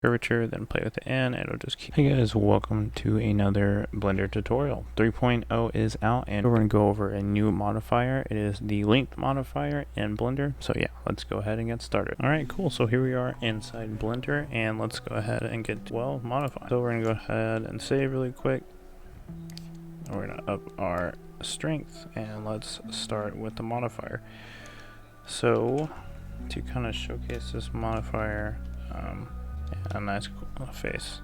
curvature, then play with the N, and it'll just keep. Hey guys, welcome to another Blender tutorial. 3.0 is out, and we're going to go over a new modifier. It is the length modifier in Blender. So yeah, let's go ahead and get started. Alright, cool. So here we are inside Blender, and let's go ahead and get well modified. So we're going to go ahead and save really quick. We're going to up our strength, and let's start with the modifier. So to kind of showcase this modifier, a nice face.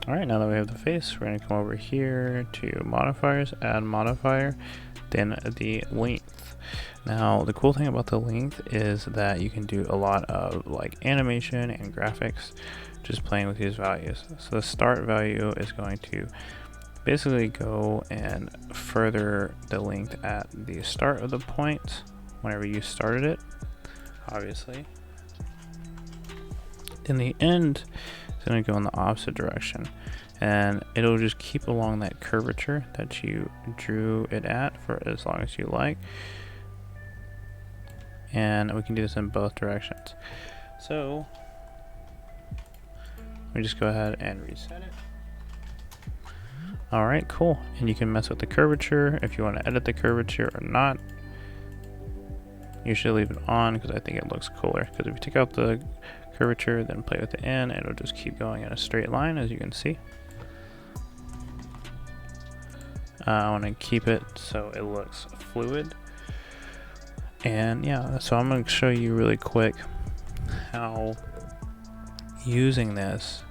Alright, now that we have the face, we're going to come over here to modifiers, add modifier, then the length. Now the cool thing about the length is that you can do a lot of like animation and graphics just playing with these values. So the start value is going to basically go and further the length at the start of the point whenever you started it, obviously. Then the end is going to go in the opposite direction, and it'll just keep along that curvature that you drew it at for as long as you like. And we can do this in both directions. So we just go ahead and reset it. Alright, cool. And you can mess with the curvature if you want to edit the curvature or not. You should leave it on because I think it looks cooler. Because if you take out the curvature, then play with the N, it'll just keep going in a straight line, as you can see. I want to keep it so it looks fluid. And yeah, so I'm going to show you really quick how using this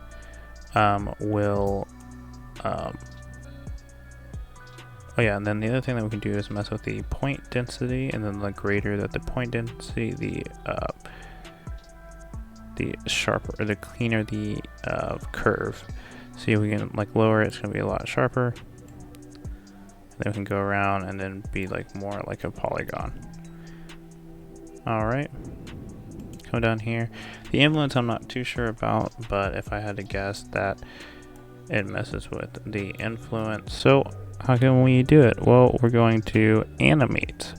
will oh yeah, and then the other thing that we can do is mess with the point density, and then the greater that the point density, the sharper or the cleaner the curve. See, we can like lower it, it's gonna be a lot sharper. Then we can go around and then be like more like a polygon. Alright. Come down here. The influence I'm not too sure about, but if I had to guess that it messes with the influence. So how can we do it? Well, we're going to animate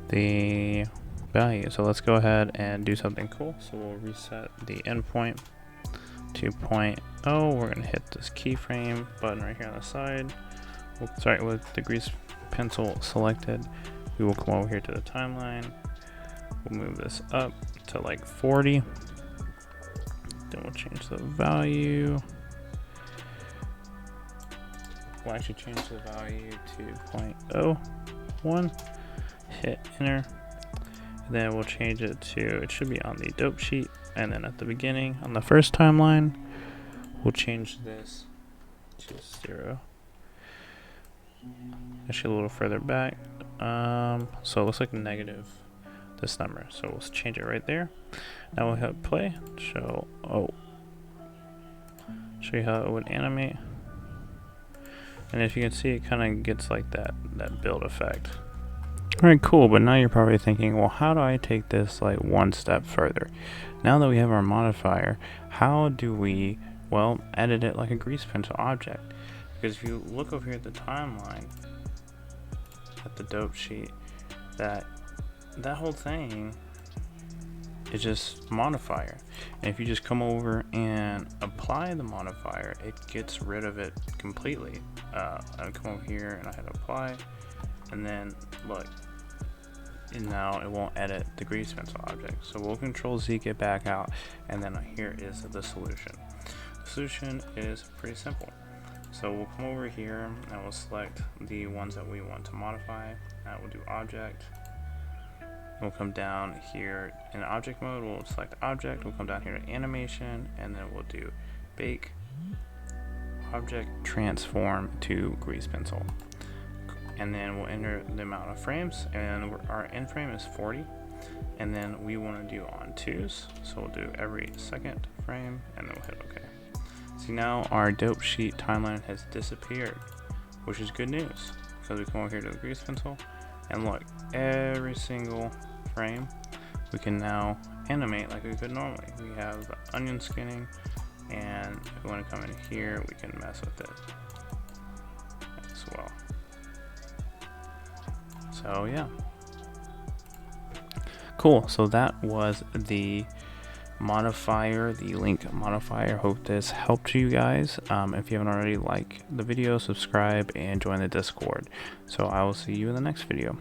the value. So let's go ahead and do something cool. So we'll reset the endpoint to 0.0. We're going to hit this keyframe button right here on the side. We'll start with the grease pencil selected. We will come over here to the timeline. We'll move this up to like 40. Then we'll change the value. We'll actually change the value to 0.01. Hit enter. And then we'll change it to, it should be on the dope sheet. And then at the beginning, on the first timeline, we'll change this to 0. Actually a little further back. So it looks like negative this number. So we'll change it right there. Now we'll hit play. Show you how it would animate. And as you can see, it kind of gets like that build effect. Alright, cool, but now you're probably thinking, well, how do I take this like one step further? Now that we have our modifier, how do we, well, edit it like a grease pencil object? Because if you look over here at the timeline, at the dope sheet, that whole thing is just modifier. And if you just come over and apply the modifier, it gets rid of it completely. I come over here and I hit apply, and then look, and now it won't edit the grease pencil object. So we'll Control Z, get back out, and then here is the solution. The solution is pretty simple. So we'll come over here and we'll select the ones that we want to modify. We'll do object. We'll come down here in object mode, we'll select object, we'll come down here to animation, and then we'll do bake object transform to grease pencil. And then we'll enter the amount of frames, and our end frame is 40. And then we want to do on 2s, so we'll do every second frame, and then we'll hit OK. See, now our dope sheet timeline has disappeared, which is good news, because we come over here to the grease pencil, and look, every single frame we can now animate like we could normally. We have the onion skinning, and if we want to come in here, we can mess with it as well. So yeah, cool. So that was the modifier, the link modifier. Hope this helped you guys. If you haven't already, like the video, subscribe, and join the Discord. So I will see you in the next video.